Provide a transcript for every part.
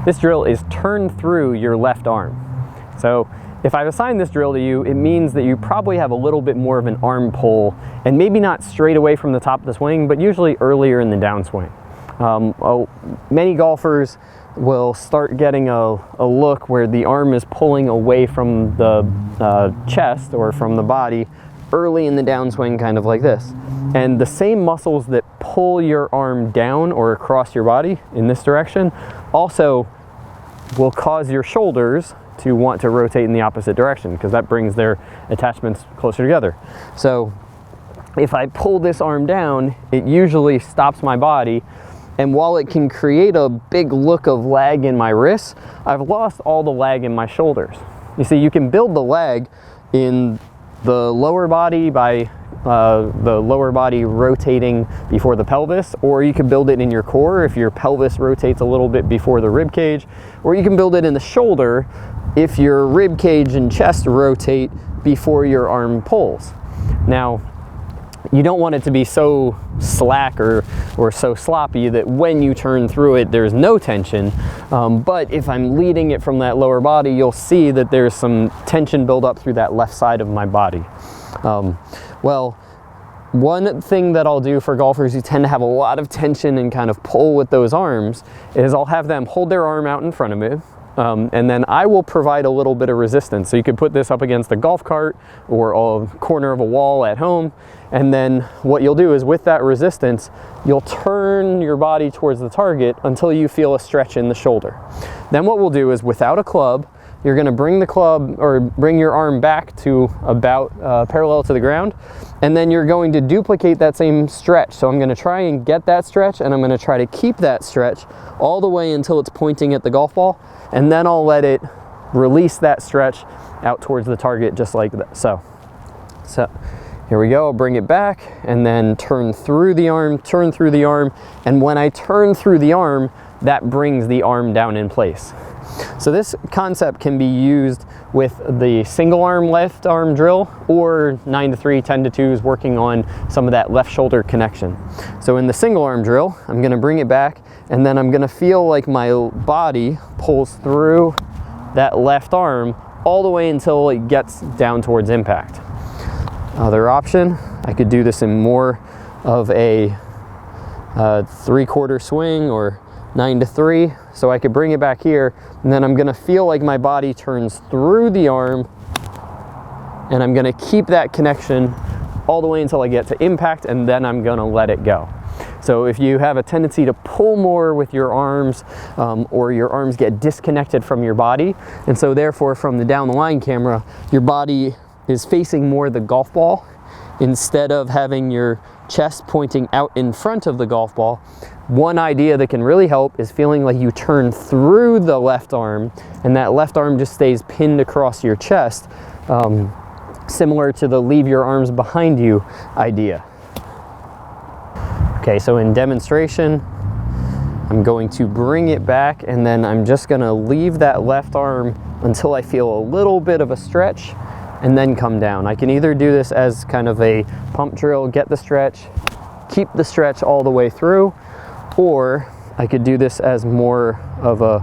this drill is turned through your left arm. So if I've assigned this drill to you, it means that you probably have a little bit more of an arm pull, and maybe not straight away from the top of the swing, but usually earlier in the downswing. Many golfers will start getting a look where the arm is pulling away from the chest or from the body early in the downswing, kind of like this. And the same muscles that pull your arm down or across your body in this direction also will cause your shoulders to want to rotate in the opposite direction, because that brings their attachments closer together. So if I pull this arm down, it usually stops my body, and while it can create a big look of lag in my wrists, I've lost all the lag in my shoulders. You see, you can build the lag in the lower body by the lower body rotating before the pelvis, or you can build it in your core if your pelvis rotates a little bit before the rib cage, or you can build it in the shoulder if your rib cage and chest rotate before your arm pulls. Now, you don't want it to be so slack or so sloppy that when you turn through it, there's no tension. But if I'm leading it from that lower body, you'll see that there's some tension build up through that left side of my body. Well, one thing that I'll do for golfers who tend to have a lot of tension and kind of pull with those arms is I'll have them hold their arm out in front of me. And then I will provide a little bit of resistance. So you could put this up against a golf cart or a corner of a wall at home. And then what you'll do is with that resistance, you'll turn your body towards the target until you feel a stretch in the shoulder. Then what we'll do is, without a club, you're going to bring the club or bring your arm back to about parallel to the ground. And then you're going to duplicate that same stretch. So I'm going to try and get that stretch, and I'm going to try to keep that stretch all the way until it's pointing at the golf ball. And then I'll let it release that stretch out towards the target, just like that. So here we go. I'll bring it back and then turn through the arm, and when I turn through the arm, that brings the arm down in place. So this concept can be used with the single arm left arm drill, or 9-3, 10-2s, working on some of that left shoulder connection. So in the single arm drill, I'm going to bring it back, and then I'm going to feel like my body pulls through that left arm all the way until it gets down towards impact. Other option, I could do this in more of a 3/4 swing or 9-3. So I could bring it back here, and then I'm going to feel like my body turns through the arm, and I'm going to keep that connection all the way until I get to impact, and then I'm going to let it go. So if you have a tendency to pull more with your arms, or your arms get disconnected from your body, and so therefore from the down the line camera, your body is facing more the golf ball instead of having your chest pointing out in front of the golf ball, one idea that can really help is feeling like you turn through the left arm, and that left arm just stays pinned across your chest, similar to the leave your arms behind you idea. Okay, so in demonstration, I'm going to bring it back, and then I'm just going to leave that left arm until I feel a little bit of a stretch, and then come down. I can either do this as kind of a pump drill, get the stretch, keep the stretch all the way through, or I could do this as more of a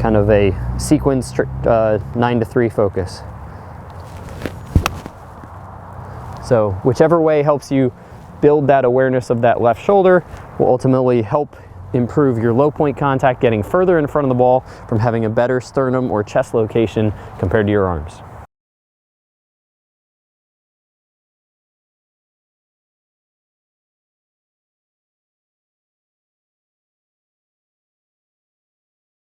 kind of a sequence 9-3 focus. So whichever way helps you build that awareness of that left shoulder will ultimately help improve your low point contact, getting further in front of the ball from having a better sternum or chest location compared to your arms.